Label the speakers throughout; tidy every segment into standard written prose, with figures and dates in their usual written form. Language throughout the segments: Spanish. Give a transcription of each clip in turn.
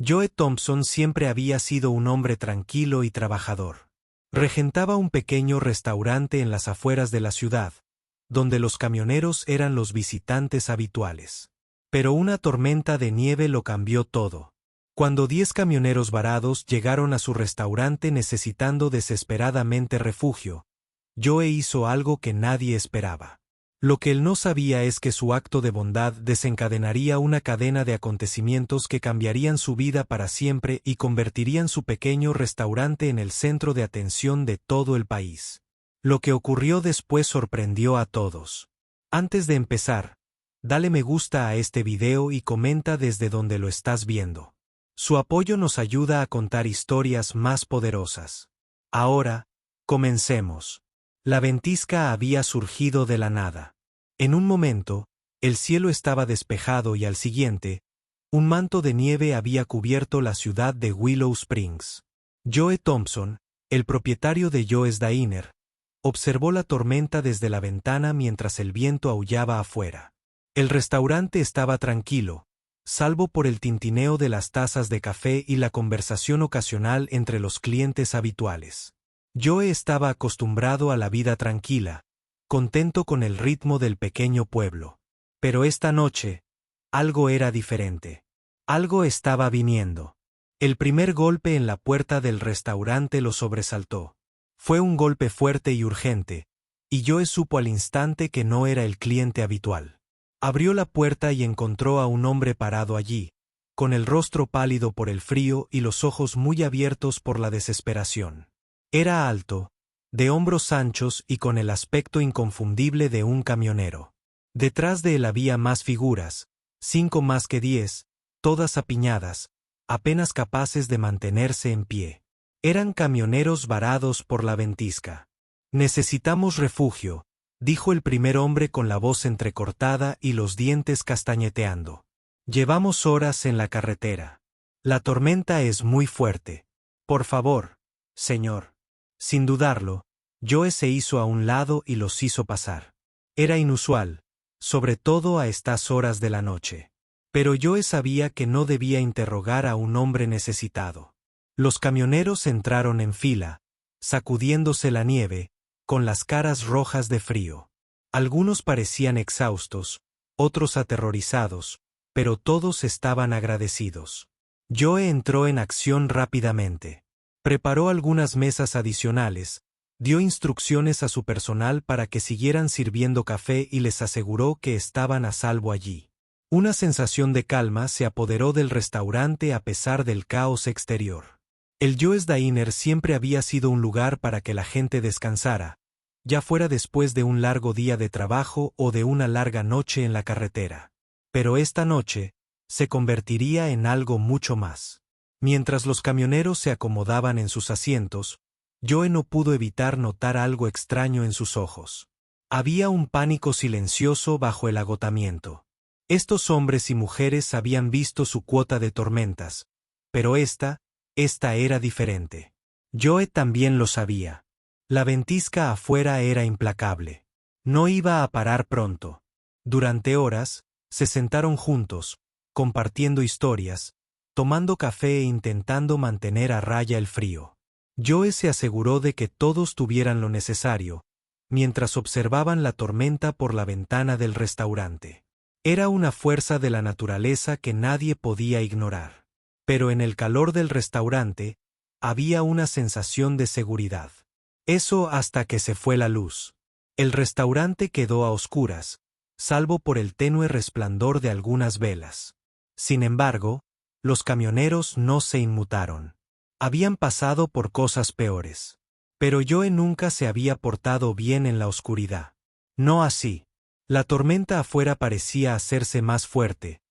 Speaker 1: Joe Thompson siempre había sido un hombre tranquilo y trabajador. Regentaba un pequeño restaurante en las afueras de la ciudad, donde los camioneros eran los visitantes habituales. Pero una tormenta de nieve lo cambió todo. Cuando 10 camioneros varados llegaron a su restaurante necesitando desesperadamente refugio, Joe hizo algo que nadie esperaba. Lo que él no sabía es que su acto de bondad desencadenaría una cadena de acontecimientos que cambiarían su vida para siempre y convertirían su pequeño restaurante en el centro de atención de todo el país. Lo que ocurrió después sorprendió a todos. Antes de empezar, dale me gusta a este video y comenta desde donde lo estás viendo. Su apoyo nos ayuda a contar historias más poderosas. Ahora, comencemos. La ventisca había surgido de la nada. En un momento, el cielo estaba despejado y al siguiente, un manto de nieve había cubierto la ciudad de Willow Springs. Joe Thompson, el propietario de Joe's Diner, observó la tormenta desde la ventana mientras el viento aullaba afuera. El restaurante estaba tranquilo, salvo por el tintineo de las tazas de café y la conversación ocasional entre los clientes habituales. Joe estaba acostumbrado a la vida tranquila, contento con el ritmo del pequeño pueblo. Pero esta noche, algo era diferente. Algo estaba viniendo. El primer golpe en la puerta del restaurante lo sobresaltó. Fue un golpe fuerte y urgente, y Joe supo al instante que no era el cliente habitual. Abrió la puerta y encontró a un hombre parado allí, con el rostro pálido por el frío y los ojos muy abiertos por la desesperación. Era alto, de hombros anchos y con el aspecto inconfundible de un camionero. Detrás de él había más figuras, 5 más que 10, todas apiñadas, apenas capaces de mantenerse en pie. Eran camioneros varados por la ventisca. «Necesitamos refugio», dijo el primer hombre con la voz entrecortada y los dientes castañeteando. «Llevamos horas en la carretera. La tormenta es muy fuerte. Por favor, señor». Sin dudarlo, Joe se hizo a un lado y los hizo pasar. Era inusual, sobre todo a estas horas de la noche. Pero Joe sabía que no debía interrogar a un hombre necesitado. Los camioneros entraron en fila, sacudiéndose la nieve, con las caras rojas de frío. Algunos parecían exhaustos, otros aterrorizados, pero todos estaban agradecidos. Joe entró en acción rápidamente. Preparó algunas mesas adicionales, dio instrucciones a su personal para que siguieran sirviendo café y les aseguró que estaban a salvo allí. Una sensación de calma se apoderó del restaurante a pesar del caos exterior. El Joe's Diner siempre había sido un lugar para que la gente descansara, ya fuera después de un largo día de trabajo o de una larga noche en la carretera. Pero esta noche se convertiría en algo mucho más. Mientras los camioneros se acomodaban en sus asientos, Joe no pudo evitar notar algo extraño en sus ojos. Había un pánico silencioso bajo el agotamiento. Estos hombres y mujeres habían visto su cuota de tormentas, pero esta era diferente. Joe también lo sabía. La ventisca afuera era implacable. No iba a parar pronto. Durante horas, se sentaron juntos, compartiendo historias, tomando café e intentando mantener a raya el frío. Joe se aseguró de que todos tuvieran lo necesario, mientras observaban la tormenta por la ventana del restaurante. Era una fuerza de la naturaleza que nadie podía ignorar. Pero en el calor del restaurante, había una sensación de seguridad. Eso hasta que se fue la luz. El restaurante quedó a oscuras, salvo por el tenue resplandor de algunas velas. Sin embargo, los camioneros no se inmutaron. Habían pasado por cosas peores. Pero Joe nunca se había portado bien en la oscuridad. No así. La tormenta afuera parecía hacerse más fuerte,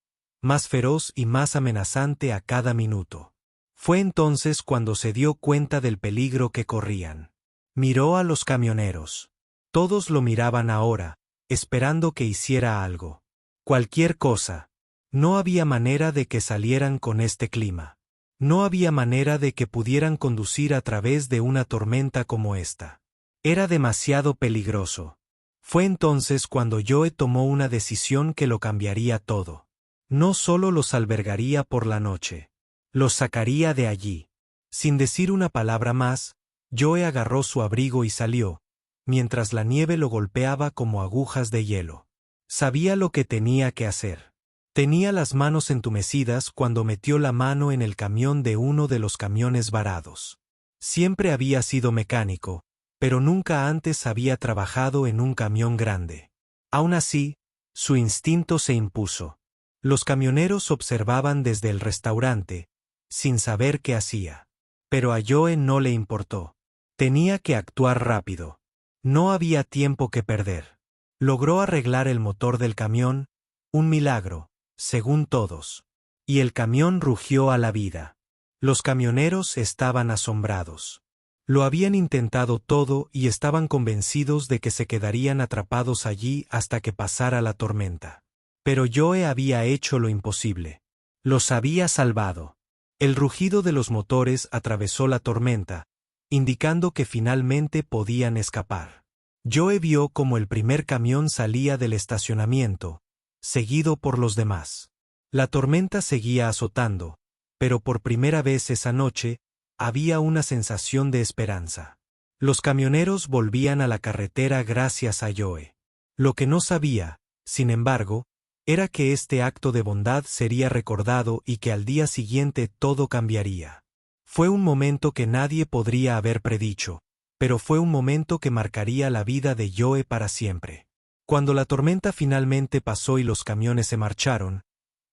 Speaker 1: más feroz y más amenazante a cada minuto. Fue entonces cuando se dio cuenta del peligro que corrían. Miró a los camioneros. Todos lo miraban ahora, esperando que hiciera algo. Cualquier cosa. No había manera de que salieran con este clima. No había manera de que pudieran conducir a través de una tormenta como esta. Era demasiado peligroso. Fue entonces cuando Joe tomó una decisión que lo cambiaría todo. No solo los albergaría por la noche. Los sacaría de allí. Sin decir una palabra más, Joe agarró su abrigo y salió, mientras la nieve lo golpeaba como agujas de hielo. Sabía lo que tenía que hacer. Tenía las manos entumecidas cuando metió la mano en el camión de uno de los camiones varados. Siempre había sido mecánico, pero nunca antes había trabajado en un camión grande. Aún así, su instinto se impuso. Los camioneros observaban desde el restaurante, sin saber qué hacía. Pero a Joe no le importó. Tenía que actuar rápido. No había tiempo que perder. Logró arreglar el motor del camión, un milagro, según todos. Y el camión rugió a la vida. Los camioneros estaban asombrados. Lo habían intentado todo y estaban convencidos de que se quedarían atrapados allí hasta que pasara la tormenta. Pero Joe había hecho lo imposible. Los había salvado. El rugido de los motores atravesó la tormenta, indicando que finalmente podían escapar. Joe vio cómo el primer camión salía del estacionamiento, seguido por los demás. La tormenta seguía azotando, pero por primera vez esa noche, había una sensación de esperanza. Los camioneros volvían a la carretera gracias a Joe. Lo que no sabía, sin embargo, era que este acto de bondad sería recordado y que al día siguiente todo cambiaría. Fue un momento que nadie podría haber predicho, pero fue un momento que marcaría la vida de Joe para siempre. Cuando la tormenta finalmente pasó y los camiones se marcharon,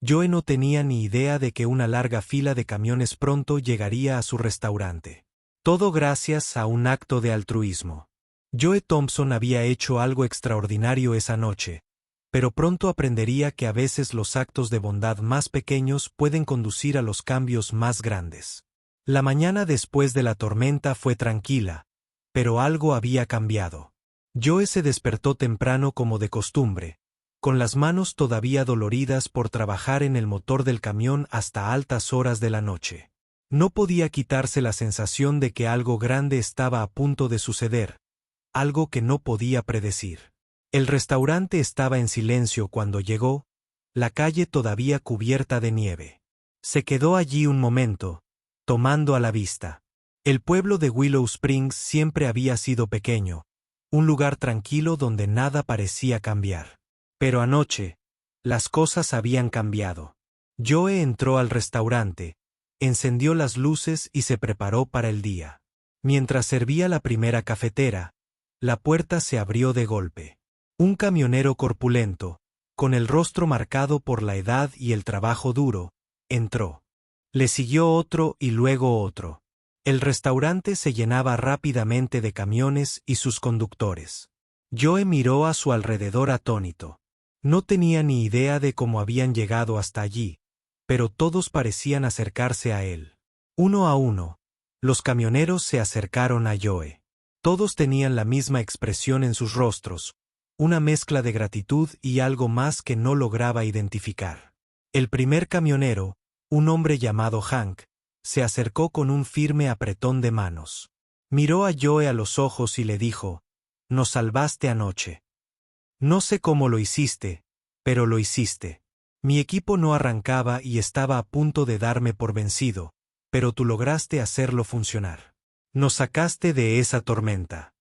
Speaker 1: Joe no tenía ni idea de que una larga fila de camiones pronto llegaría a su restaurante. Todo gracias a un acto de altruismo. Joe Thompson había hecho algo extraordinario esa noche, pero pronto aprendería que a veces los actos de bondad más pequeños pueden conducir a los cambios más grandes. La mañana después de la tormenta fue tranquila, pero algo había cambiado. Joe se despertó temprano como de costumbre, con las manos todavía doloridas por trabajar en el motor del camión hasta altas horas de la noche. No podía quitarse la sensación de que algo grande estaba a punto de suceder, algo que no podía predecir. El restaurante estaba en silencio cuando llegó, la calle todavía cubierta de nieve. Se quedó allí un momento, tomando a la vista. El pueblo de Willow Springs siempre había sido pequeño, un lugar tranquilo donde nada parecía cambiar. Pero anoche, las cosas habían cambiado. Joe entró al restaurante, encendió las luces y se preparó para el día. Mientras servía la primera cafetera, la puerta se abrió de golpe. Un camionero corpulento, con el rostro marcado por la edad y el trabajo duro, entró. Le siguió otro y luego otro. El restaurante se llenaba rápidamente de camiones y sus conductores. Joe miró a su alrededor atónito. No tenía ni idea de cómo habían llegado hasta allí, pero todos parecían acercarse a él. Uno a uno, los camioneros se acercaron a Joe. Todos tenían la misma expresión en sus rostros, una mezcla de gratitud y algo más que no lograba identificar. El primer camionero, un hombre llamado Hank, se acercó con un firme apretón de manos. Miró a Joe a los ojos y le dijo: «Nos salvaste anoche. No sé cómo lo hiciste, pero lo hiciste. Mi equipo no arrancaba y estaba a punto de darme por vencido, pero tú lograste hacerlo funcionar. Nos sacaste de esa tormenta».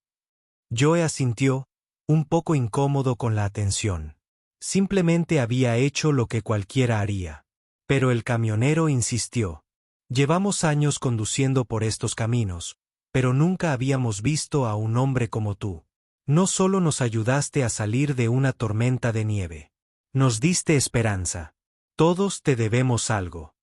Speaker 1: Joe asintió, un poco incómodo con la atención. Simplemente había hecho lo que cualquiera haría. Pero el camionero insistió: «Llevamos años conduciendo por estos caminos, pero nunca habíamos visto a un hombre como tú. No solo nos ayudaste a salir de una tormenta de nieve. Nos diste esperanza. Todos te debemos algo».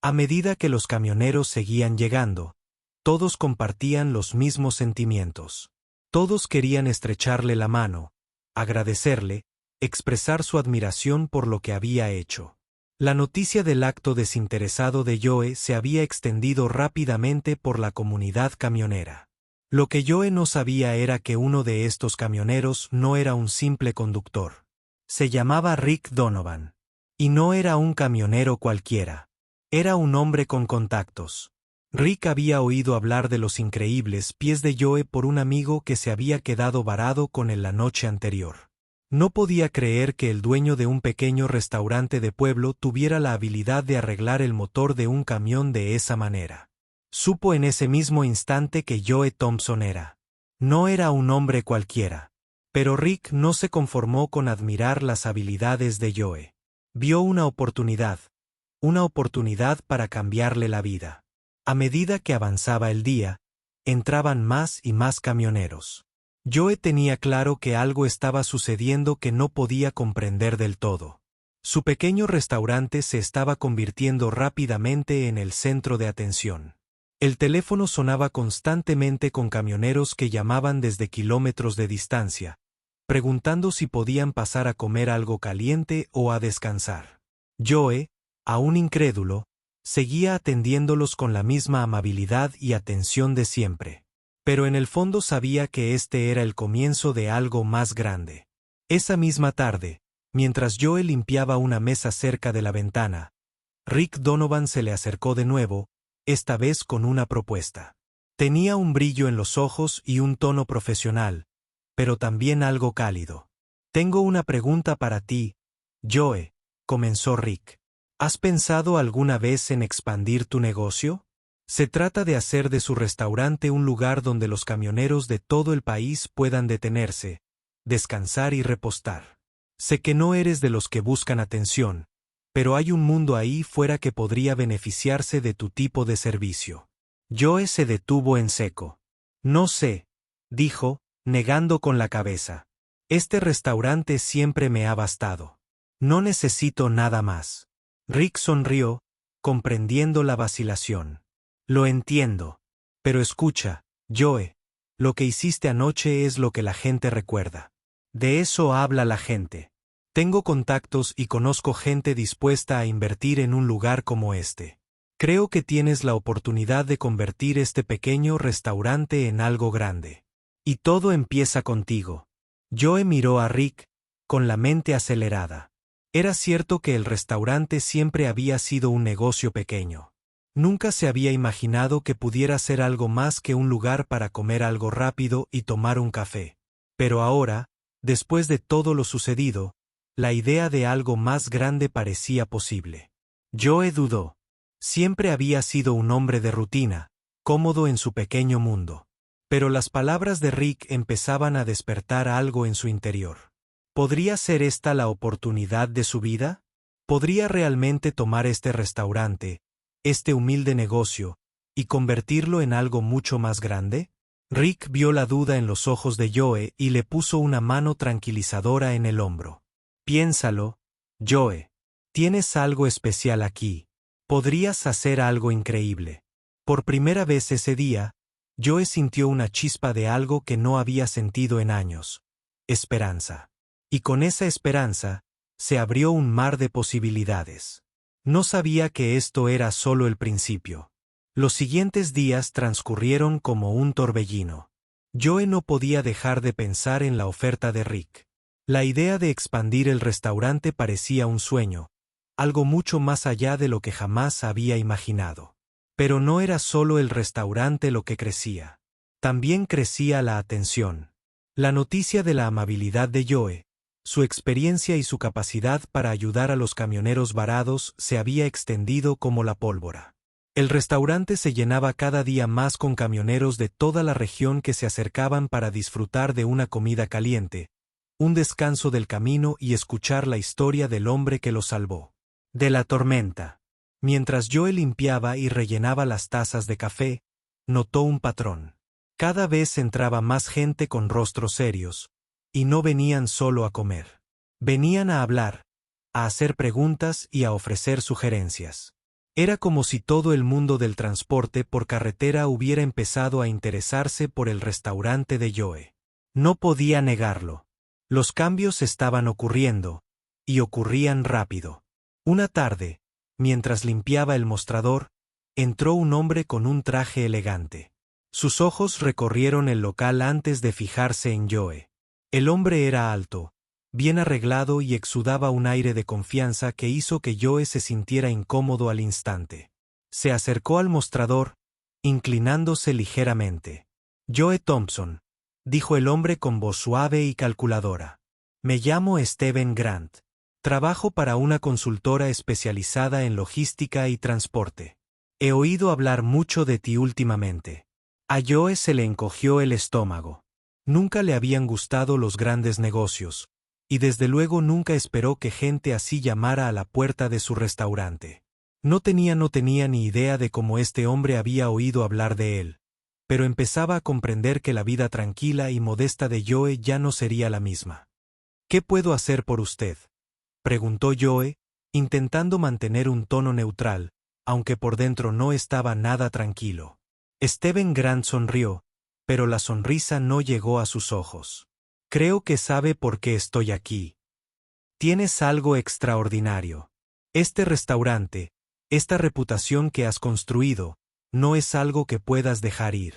Speaker 1: A medida que los camioneros seguían llegando, todos compartían los mismos sentimientos. Todos querían estrecharle la mano, agradecerle, expresar su admiración por lo que había hecho. La noticia del acto desinteresado de Joe se había extendido rápidamente por la comunidad camionera. Lo que Joe no sabía era que uno de estos camioneros no era un simple conductor. Se llamaba Rick Donovan. Y no era un camionero cualquiera. Era un hombre con contactos. Rick había oído hablar de los increíbles pies de Joe por un amigo que se había quedado varado con él la noche anterior. No podía creer que el dueño de un pequeño restaurante de pueblo tuviera la habilidad de arreglar el motor de un camión de esa manera. Supo en ese mismo instante que Joe Thompson no era un hombre cualquiera. Pero Rick no se conformó con admirar las habilidades de Joe. Vio una oportunidad para cambiarle la vida. A medida que avanzaba el día, entraban más y más camioneros. Joe tenía claro que algo estaba sucediendo que no podía comprender del todo. Su pequeño restaurante se estaba convirtiendo rápidamente en el centro de atención. El teléfono sonaba constantemente con camioneros que llamaban desde kilómetros de distancia, preguntando si podían pasar a comer algo caliente o a descansar. Joe, aún incrédulo, seguía atendiéndolos con la misma amabilidad y atención de siempre. Pero en el fondo sabía que este era el comienzo de algo más grande. Esa misma tarde, mientras Joe limpiaba una mesa cerca de la ventana, Rick Donovan se le acercó de nuevo, esta vez con una propuesta. Tenía un brillo en los ojos y un tono profesional, pero también algo cálido. «Tengo una pregunta para ti, Joe», comenzó Rick. «¿Has pensado alguna vez en expandir tu negocio? Se trata de hacer de su restaurante un lugar donde los camioneros de todo el país puedan detenerse, descansar y repostar. Sé que no eres de los que buscan atención, pero hay un mundo ahí fuera que podría beneficiarse de tu tipo de servicio». Joe se detuvo en seco. «No sé», dijo, negando con la cabeza. «Este restaurante siempre me ha bastado. No necesito nada más». Rick sonrió, comprendiendo la vacilación. «Lo entiendo. Pero escucha, Joe, lo que hiciste anoche es lo que la gente recuerda. De eso habla la gente. Tengo contactos y conozco gente dispuesta a invertir en un lugar como este. Creo que tienes la oportunidad de convertir este pequeño restaurante en algo grande. Y todo empieza contigo». Joe miró a Rick, con la mente acelerada. Era cierto que el restaurante siempre había sido un negocio pequeño. Nunca se había imaginado que pudiera ser algo más que un lugar para comer algo rápido y tomar un café. Pero ahora, después de todo lo sucedido, la idea de algo más grande parecía posible. Joe dudó. Siempre había sido un hombre de rutina, cómodo en su pequeño mundo. Pero las palabras de Rick empezaban a despertar algo en su interior. ¿Podría ser esta la oportunidad de su vida? ¿Podría realmente tomar este restaurante, este humilde negocio, y convertirlo en algo mucho más grande? Rick vio la duda en los ojos de Joe y le puso una mano tranquilizadora en el hombro. «Piénsalo, Joe. Tienes algo especial aquí. Podrías hacer algo increíble». Por primera vez ese día, Joe sintió una chispa de algo que no había sentido en años: esperanza. Y con esa esperanza, se abrió un mar de posibilidades. No sabía que esto era solo el principio. Los siguientes días transcurrieron como un torbellino. Joe no podía dejar de pensar en la oferta de Rick. La idea de expandir el restaurante parecía un sueño, algo mucho más allá de lo que jamás había imaginado. Pero no era solo el restaurante lo que crecía. También crecía la atención. La noticia de la amabilidad de Joe, su experiencia y su capacidad para ayudar a los camioneros varados se había extendido como la pólvora. El restaurante se llenaba cada día más con camioneros de toda la región que se acercaban para disfrutar de una comida caliente, un descanso del camino y escuchar la historia del hombre que los salvó de la tormenta. Mientras Joe limpiaba y rellenaba las tazas de café, notó un patrón. Cada vez entraba más gente con rostros serios, y no venían solo a comer. Venían a hablar, a hacer preguntas y a ofrecer sugerencias. Era como si todo el mundo del transporte por carretera hubiera empezado a interesarse por el restaurante de Joe. No podía negarlo. Los cambios estaban ocurriendo, y ocurrían rápido. Una tarde, mientras limpiaba el mostrador, entró un hombre con un traje elegante. Sus ojos recorrieron el local antes de fijarse en Joe. El hombre era alto, bien arreglado y exudaba un aire de confianza que hizo que Joe se sintiera incómodo al instante. Se acercó al mostrador, inclinándose ligeramente. «Joe Thompson», dijo el hombre con voz suave y calculadora. Me llamo Steven Grant. Trabajo para una consultora especializada en logística y transporte. He oído hablar mucho de ti últimamente. A Joe se le encogió el estómago. Nunca le habían gustado los grandes negocios, y desde luego nunca esperó que gente así llamara a la puerta de su restaurante. No tenía ni idea de cómo este hombre había oído hablar de él, pero empezaba a comprender que la vida tranquila y modesta de Joe ya no sería la misma. ¿Qué puedo hacer por usted?, preguntó Joe, intentando mantener un tono neutral, aunque por dentro no estaba nada tranquilo. Steven Grant sonrió, pero la sonrisa no llegó a sus ojos. Creo que sabe por qué estoy aquí. Tienes algo extraordinario. Este restaurante, esta reputación que has construido, no es algo que puedas dejar ir.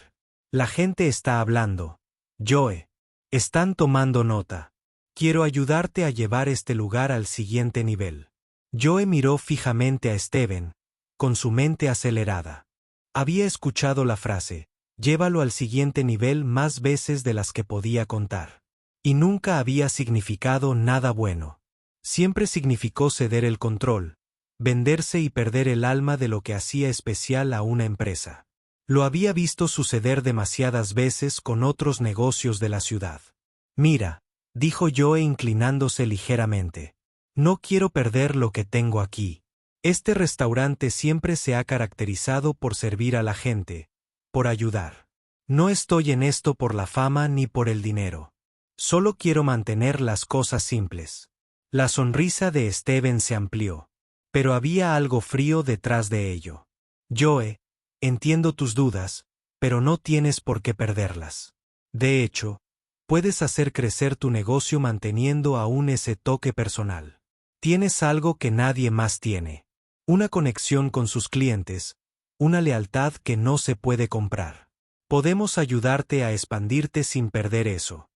Speaker 1: La gente está hablando. Joe. Están tomando nota. Quiero ayudarte a llevar este lugar al siguiente nivel. Joe miró fijamente a Steven, con su mente acelerada. Había escuchado la frase, llévalo al siguiente nivel más veces de las que podía contar. Y nunca había significado nada bueno. Siempre significó ceder el control, venderse y perder el alma de lo que hacía especial a una empresa. Lo había visto suceder demasiadas veces con otros negocios de la ciudad. Mira, dijo Joe inclinándose ligeramente. No quiero perder lo que tengo aquí. Este restaurante siempre se ha caracterizado por servir a la gente, por ayudar. No estoy en esto por la fama ni por el dinero. Solo quiero mantener las cosas simples. La sonrisa de Steven se amplió. Pero había algo frío detrás de ello. Joe, entiendo tus dudas, pero no tienes por qué perderlas. De hecho, puedes hacer crecer tu negocio manteniendo aún ese toque personal. Tienes algo que nadie más tiene. Una conexión con sus clientes, una lealtad que no se puede comprar. Podemos ayudarte a expandirte sin perder eso.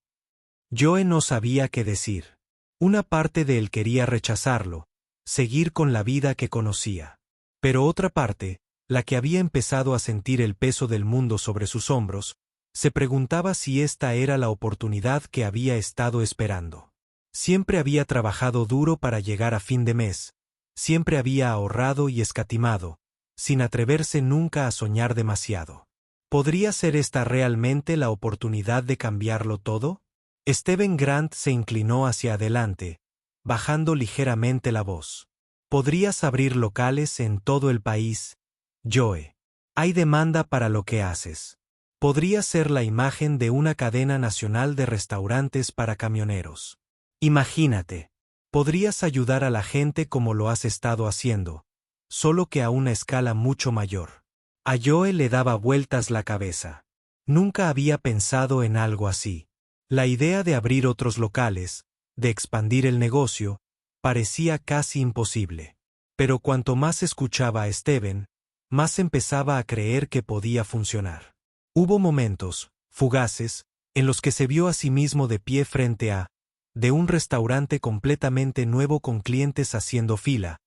Speaker 1: Joe no sabía qué decir. Una parte de él quería rechazarlo, seguir con la vida que conocía. Pero otra parte, la que había empezado a sentir el peso del mundo sobre sus hombros, se preguntaba si esta era la oportunidad que había estado esperando. Siempre había trabajado duro para llegar a fin de mes, siempre había ahorrado y escatimado, sin atreverse nunca a soñar demasiado. ¿Podría ser esta realmente la oportunidad de cambiarlo todo? Steven Grant se inclinó hacia adelante, bajando ligeramente la voz. Podrías abrir locales en todo el país, Joe. Hay demanda para lo que haces. Podrías ser la imagen de una cadena nacional de restaurantes para camioneros. Imagínate. Podrías ayudar a la gente como lo has estado haciendo, solo que a una escala mucho mayor. A Joe le daba vueltas la cabeza. Nunca había pensado en algo así. La idea de abrir otros locales, de expandir el negocio, parecía casi imposible. Pero cuanto más escuchaba a Steven, más empezaba a creer que podía funcionar. Hubo momentos, fugaces, en los que se vio a sí mismo de pie frente a un restaurante completamente nuevo con clientes haciendo fila,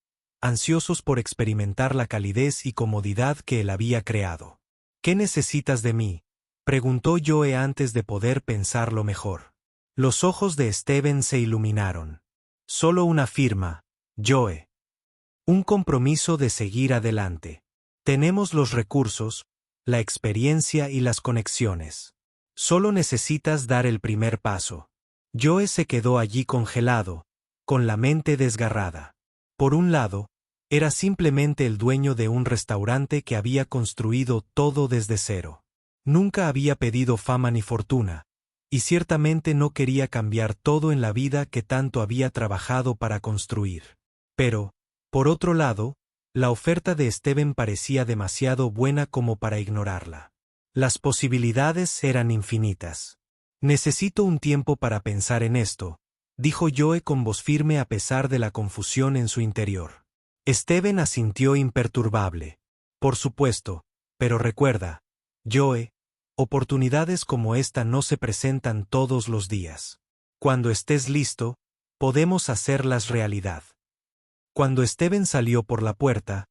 Speaker 1: ansiosos por experimentar la calidez y comodidad que él había creado. ¿Qué necesitas de mí?, preguntó Joe antes de poder pensarlo mejor. Los ojos de Steven se iluminaron. Solo una firma, Joe. Un compromiso de seguir adelante. Tenemos los recursos, la experiencia y las conexiones. Solo necesitas dar el primer paso. Joe se quedó allí congelado, con la mente desgarrada. Por un lado, era simplemente el dueño de un restaurante que había construido todo desde cero. Nunca había pedido fama ni fortuna, y ciertamente no quería cambiar todo en la vida que tanto había trabajado para construir. Pero, por otro lado, la oferta de Steven parecía demasiado buena como para ignorarla. Las posibilidades eran infinitas. Necesito un tiempo para pensar en esto, dijo Joe con voz firme a pesar de la confusión en su interior. Steven asintió imperturbable. Por supuesto, pero recuerda, Joe, oportunidades como esta no se presentan todos los días. Cuando estés listo, podemos hacerlas realidad. Cuando Steven salió por la puerta,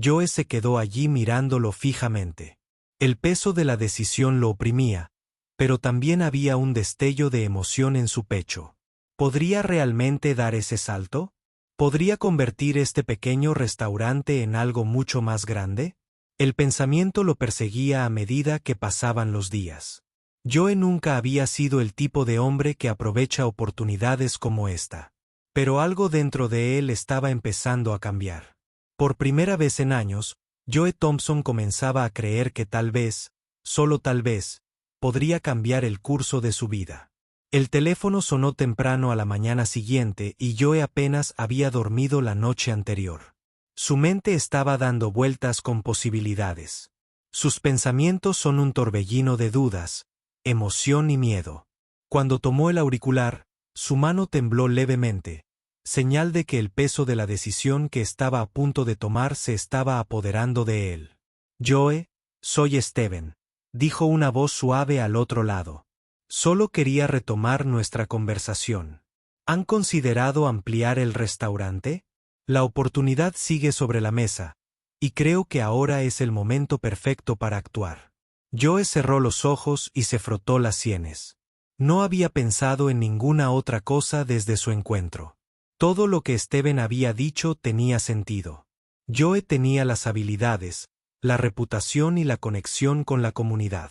Speaker 1: Joe se quedó allí mirándolo fijamente. El peso de la decisión lo oprimía, pero también había un destello de emoción en su pecho. ¿Podría realmente dar ese salto? ¿Podría convertir este pequeño restaurante en algo mucho más grande? El pensamiento lo perseguía a medida que pasaban los días. Joe nunca había sido el tipo de hombre que aprovecha oportunidades como esta. Pero algo dentro de él estaba empezando a cambiar. Por primera vez en años, Joe Thompson comenzaba a creer que tal vez, solo tal vez, podría cambiar el curso de su vida. El teléfono sonó temprano a la mañana siguiente y Joe apenas había dormido la noche anterior. Su mente estaba dando vueltas con posibilidades. Sus pensamientos son un torbellino de dudas, emoción y miedo. Cuando tomó el auricular, su mano tembló levemente, señal de que el peso de la decisión que estaba a punto de tomar se estaba apoderando de él. Joe, soy Steven, dijo una voz suave al otro lado. Solo quería retomar nuestra conversación. ¿Han considerado ampliar el restaurante? La oportunidad sigue sobre la mesa, y creo que ahora es el momento perfecto para actuar. Joe cerró los ojos y se frotó las sienes. No había pensado en ninguna otra cosa desde su encuentro. Todo lo que Steven había dicho tenía sentido. Joe tenía las habilidades, la reputación y la conexión con la comunidad.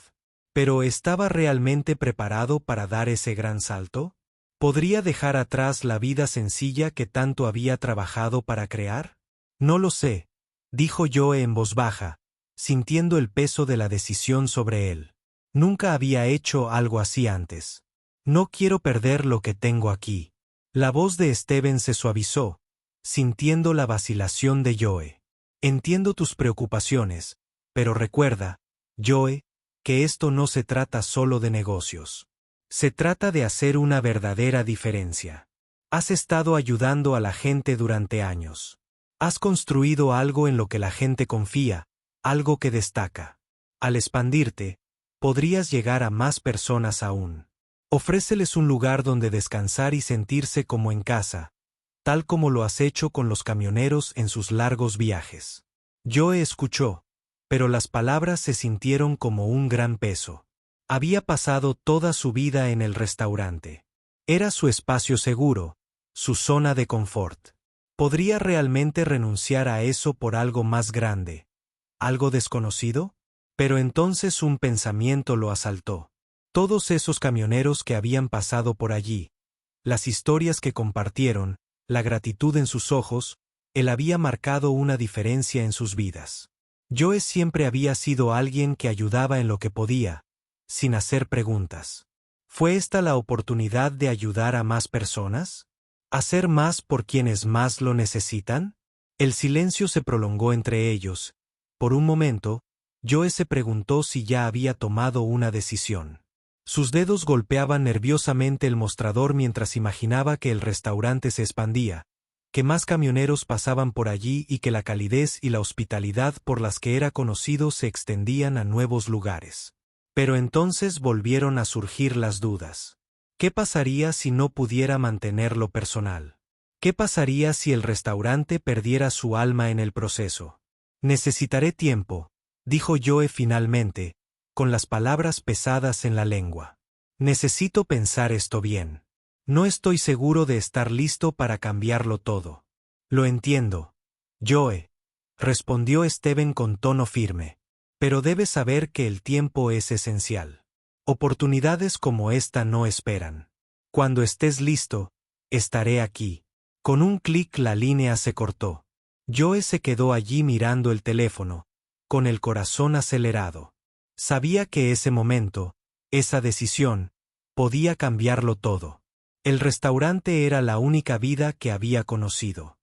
Speaker 1: ¿Pero estaba realmente preparado para dar ese gran salto? ¿Podría dejar atrás la vida sencilla que tanto había trabajado para crear? No lo sé, dijo Joe en voz baja, sintiendo el peso de la decisión sobre él. Nunca había hecho algo así antes. No quiero perder lo que tengo aquí. La voz de Steven se suavizó, sintiendo la vacilación de Joe. Entiendo tus preocupaciones, pero recuerda, Joe, que esto no se trata solo de negocios. Se trata de hacer una verdadera diferencia. Has estado ayudando a la gente durante años. Has construido algo en lo que la gente confía, algo que destaca. Al expandirte, podrías llegar a más personas aún. Ofréceles un lugar donde descansar y sentirse como en casa, tal como lo has hecho con los camioneros en sus largos viajes. Joe escuchó, pero las palabras se sintieron como un gran peso. Había pasado toda su vida en el restaurante. Era su espacio seguro, su zona de confort. ¿Podría realmente renunciar a eso por algo más grande, algo desconocido? Pero entonces un pensamiento lo asaltó. Todos esos camioneros que habían pasado por allí, las historias que compartieron, la gratitud en sus ojos, él había marcado una diferencia en sus vidas. Joe siempre había sido alguien que ayudaba en lo que podía, sin hacer preguntas. ¿Fue esta la oportunidad de ayudar a más personas? ¿Hacer más por quienes más lo necesitan? El silencio se prolongó entre ellos. Por un momento, Joe se preguntó si ya había tomado una decisión. Sus dedos golpeaban nerviosamente el mostrador mientras imaginaba que el restaurante se expandía, que más camioneros pasaban por allí y que la calidez y la hospitalidad por las que era conocido se extendían a nuevos lugares. Pero entonces volvieron a surgir las dudas. ¿Qué pasaría si no pudiera mantenerlo personal? ¿Qué pasaría si el restaurante perdiera su alma en el proceso? Necesitaré tiempo, dijo Joe finalmente, con las palabras pesadas en la lengua. Necesito pensar esto bien. No estoy seguro de estar listo para cambiarlo todo. Lo entiendo, Joe, respondió Steven con tono firme. Pero debes saber que el tiempo es esencial. Oportunidades como esta no esperan. Cuando estés listo, estaré aquí. Con un clic la línea se cortó. Joe se quedó allí mirando el teléfono, con el corazón acelerado. Sabía que ese momento, esa decisión, podía cambiarlo todo. El restaurante era la única vida que había conocido.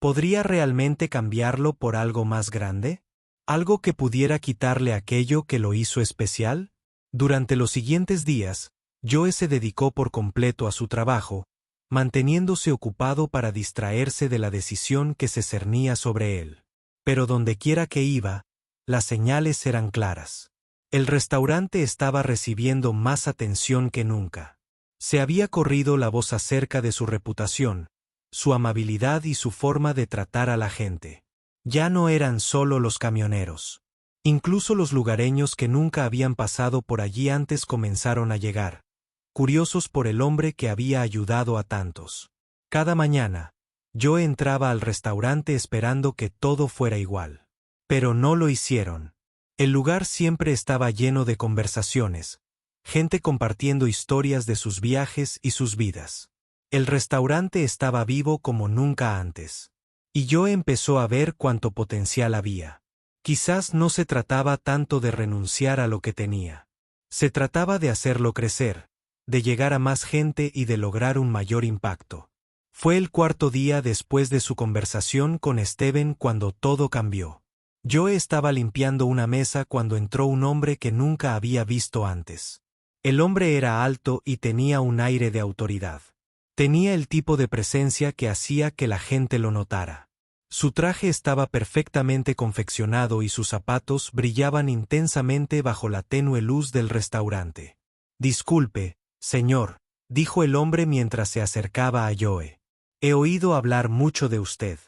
Speaker 1: ¿Podría realmente cambiarlo por algo más grande? ¿Algo que pudiera quitarle aquello que lo hizo especial? Durante los siguientes días, Joe se dedicó por completo a su trabajo, manteniéndose ocupado para distraerse de la decisión que se cernía sobre él. Pero dondequiera que iba, las señales eran claras. El restaurante estaba recibiendo más atención que nunca. Se había corrido la voz acerca de su reputación, su amabilidad y su forma de tratar a la gente. Ya no eran solo los camioneros. Incluso los lugareños que nunca habían pasado por allí antes comenzaron a llegar, curiosos por el hombre que había ayudado a tantos. Cada mañana, Joe entraba al restaurante esperando que todo fuera igual. Pero no lo hicieron. El lugar siempre estaba lleno de conversaciones, gente compartiendo historias de sus viajes y sus vidas. El restaurante estaba vivo como nunca antes. Y Joe empezó a ver cuánto potencial había. Quizás no se trataba tanto de renunciar a lo que tenía. Se trataba de hacerlo crecer, de llegar a más gente y de lograr un mayor impacto. Fue el cuarto día después de su conversación con Steven cuando todo cambió. Joe estaba limpiando una mesa cuando entró un hombre que nunca había visto antes. El hombre era alto y tenía un aire de autoridad. Tenía el tipo de presencia que hacía que la gente lo notara. Su traje estaba perfectamente confeccionado y sus zapatos brillaban intensamente bajo la tenue luz del restaurante. «Disculpe, señor», dijo el hombre mientras se acercaba a Joe. «He oído hablar mucho de usted.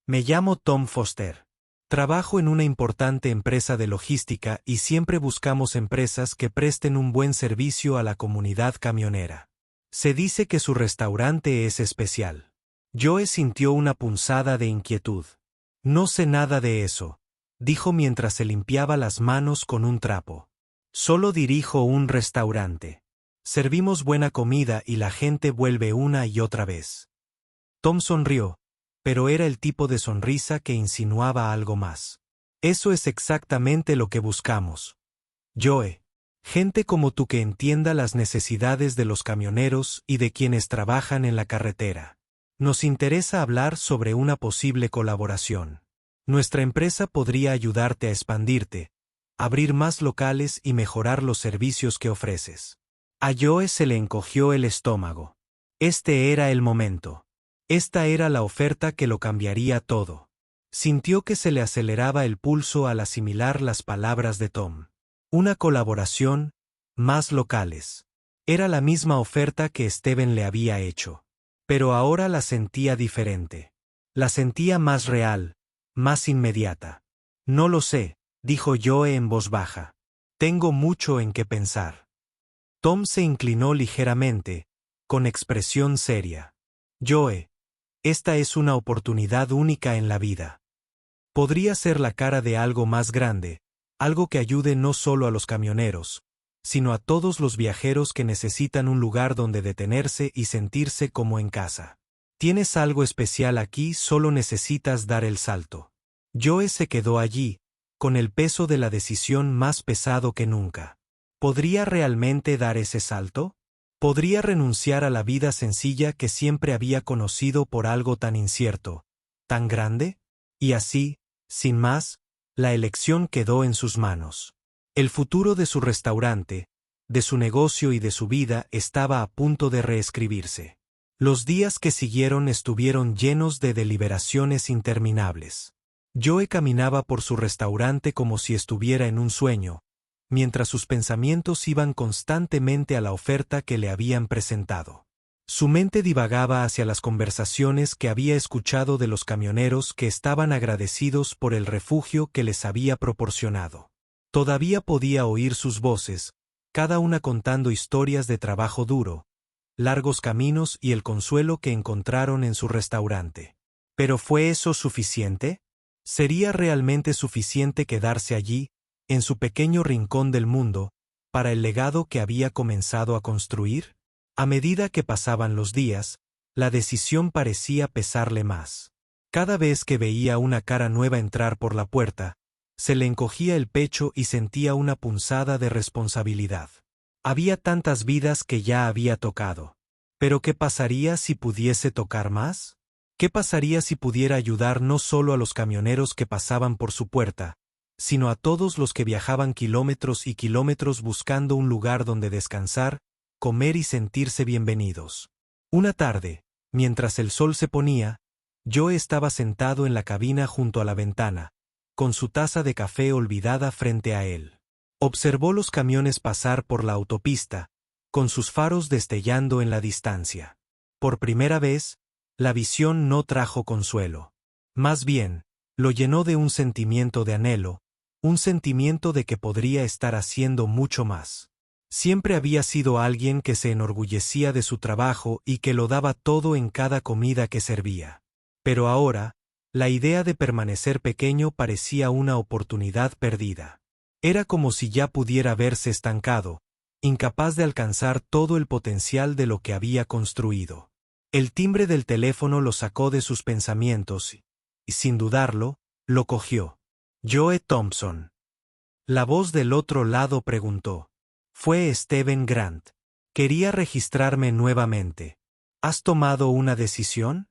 Speaker 1: Me llamo Tom Foster. Trabajo en una importante empresa de logística y siempre buscamos empresas que presten un buen servicio a la comunidad camionera. Se dice que su restaurante es especial». Joe sintió una punzada de inquietud. «No sé nada de eso», dijo mientras se limpiaba las manos con un trapo. «Solo dirijo un restaurante. Servimos buena comida y la gente vuelve una y otra vez». Tom sonrió, pero era el tipo de sonrisa que insinuaba algo más. «Eso es exactamente lo que buscamos, Joe. Gente como tú que entienda las necesidades de los camioneros y de quienes trabajan en la carretera. Nos interesa hablar sobre una posible colaboración. Nuestra empresa podría ayudarte a expandirte, abrir más locales y mejorar los servicios que ofreces». A Joe se le encogió el estómago. Este era el momento. Esta era la oferta que lo cambiaría todo. Sintió que se le aceleraba el pulso al asimilar las palabras de Tom. Una colaboración, más locales. Era la misma oferta que Steven le había hecho. Pero ahora la sentía diferente. La sentía más real, más inmediata. «No lo sé», dijo Joe en voz baja. «Tengo mucho en qué pensar». Tom se inclinó ligeramente, con expresión seria. «Joe, esta es una oportunidad única en la vida. Podría ser la cara de algo más grande, algo que ayude no solo a los camioneros, sino a todos los viajeros que necesitan un lugar donde detenerse y sentirse como en casa. Tienes algo especial aquí, solo necesitas dar el salto». Joe se quedó allí, con el peso de la decisión más pesado que nunca. ¿Podría realmente dar ese salto? ¿Podría renunciar a la vida sencilla que siempre había conocido por algo tan incierto, tan grande? Y así, sin más, la elección quedó en sus manos. El futuro de su restaurante, de su negocio y de su vida estaba a punto de reescribirse. Los días que siguieron estuvieron llenos de deliberaciones interminables. Joe caminaba por su restaurante como si estuviera en un sueño, mientras sus pensamientos iban constantemente a la oferta que le habían presentado. Su mente divagaba hacia las conversaciones que había escuchado de los camioneros que estaban agradecidos por el refugio que les había proporcionado. Todavía podía oír sus voces, cada una contando historias de trabajo duro, largos caminos y el consuelo que encontraron en su restaurante. ¿Pero fue eso suficiente? ¿Sería realmente suficiente quedarse allí, en su pequeño rincón del mundo, para el legado que había comenzado a construir? A medida que pasaban los días, la decisión parecía pesarle más. Cada vez que veía una cara nueva entrar por la puerta, se le encogía el pecho y sentía una punzada de responsabilidad. Había tantas vidas que ya había tocado. ¿Pero qué pasaría si pudiese tocar más? ¿Qué pasaría si pudiera ayudar no solo a los camioneros que pasaban por su puerta, sino a todos los que viajaban kilómetros y kilómetros buscando un lugar donde descansar, comer y sentirse bienvenidos? Una tarde, mientras el sol se ponía, Joe estaba sentado en la cabina junto a la ventana, con su taza de café olvidada frente a él. Observó los camiones pasar por la autopista, con sus faros destellando en la distancia. Por primera vez, la visión no trajo consuelo. Más bien, lo llenó de un sentimiento de anhelo, un sentimiento de que podría estar haciendo mucho más. Siempre había sido alguien que se enorgullecía de su trabajo y que lo daba todo en cada comida que servía. Pero ahora, la idea de permanecer pequeño parecía una oportunidad perdida. Era como si ya pudiera verse estancado, incapaz de alcanzar todo el potencial de lo que había construido. El timbre del teléfono lo sacó de sus pensamientos y, sin dudarlo, lo cogió. Joe Thompson. La voz del otro lado preguntó. Fue Steven Grant. Quería registrarme nuevamente. ¿Has tomado una decisión?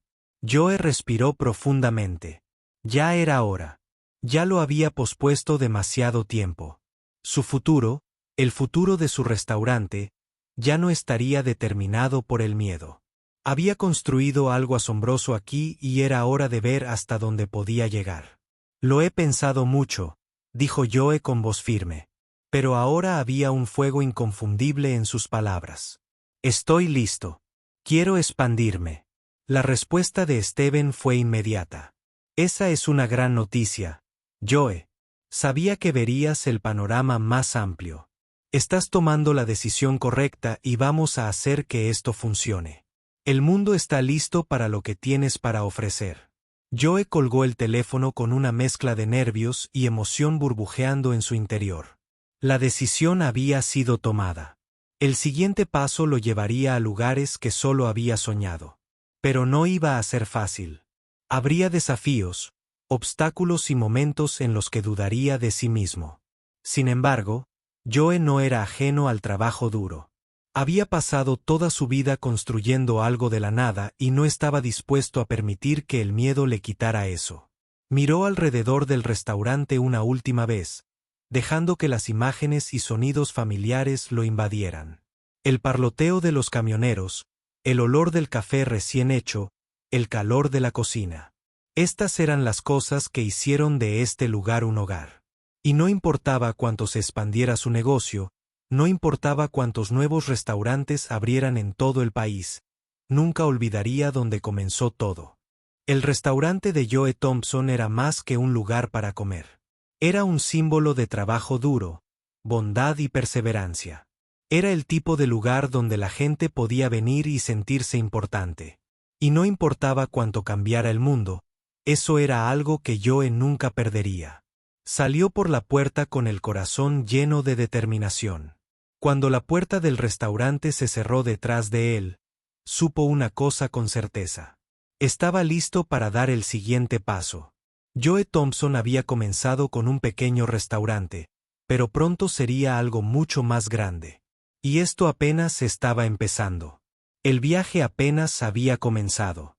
Speaker 1: Joe respiró profundamente. Ya era hora. Ya lo había pospuesto demasiado tiempo. Su futuro, el futuro de su restaurante, ya no estaría determinado por el miedo. Había construido algo asombroso aquí y era hora de ver hasta dónde podía llegar. Lo he pensado mucho, dijo Joe con voz firme. Pero ahora había un fuego inconfundible en sus palabras. Estoy listo. Quiero expandirme. La respuesta de Steven fue inmediata. Esa es una gran noticia, Joe. Sabía que verías el panorama más amplio. Estás tomando la decisión correcta y vamos a hacer que esto funcione. El mundo está listo para lo que tienes para ofrecer. Joe colgó el teléfono con una mezcla de nervios y emoción burbujeando en su interior. La decisión había sido tomada. El siguiente paso lo llevaría a lugares que solo había soñado. Pero no iba a ser fácil. Habría desafíos, obstáculos y momentos en los que dudaría de sí mismo. Sin embargo, Joe no era ajeno al trabajo duro. Había pasado toda su vida construyendo algo de la nada y no estaba dispuesto a permitir que el miedo le quitara eso. Miró alrededor del restaurante una última vez, dejando que las imágenes y sonidos familiares lo invadieran. El parloteo de los camioneros, el olor del café recién hecho, el calor de la cocina. Estas eran las cosas que hicieron de este lugar un hogar. Y no importaba cuánto se expandiera su negocio, no importaba cuántos nuevos restaurantes abrieran en todo el país, nunca olvidaría dónde comenzó todo. El restaurante de Joe Thompson era más que un lugar para comer. Era un símbolo de trabajo duro, bondad y perseverancia. Era el tipo de lugar donde la gente podía venir y sentirse importante. Y no importaba cuánto cambiara el mundo, eso era algo que Joe nunca perdería. Salió por la puerta con el corazón lleno de determinación. Cuando la puerta del restaurante se cerró detrás de él, supo una cosa con certeza. Estaba listo para dar el siguiente paso. Joe Thompson había comenzado con un pequeño restaurante, pero pronto sería algo mucho más grande. Y esto apenas estaba empezando. El viaje apenas había comenzado.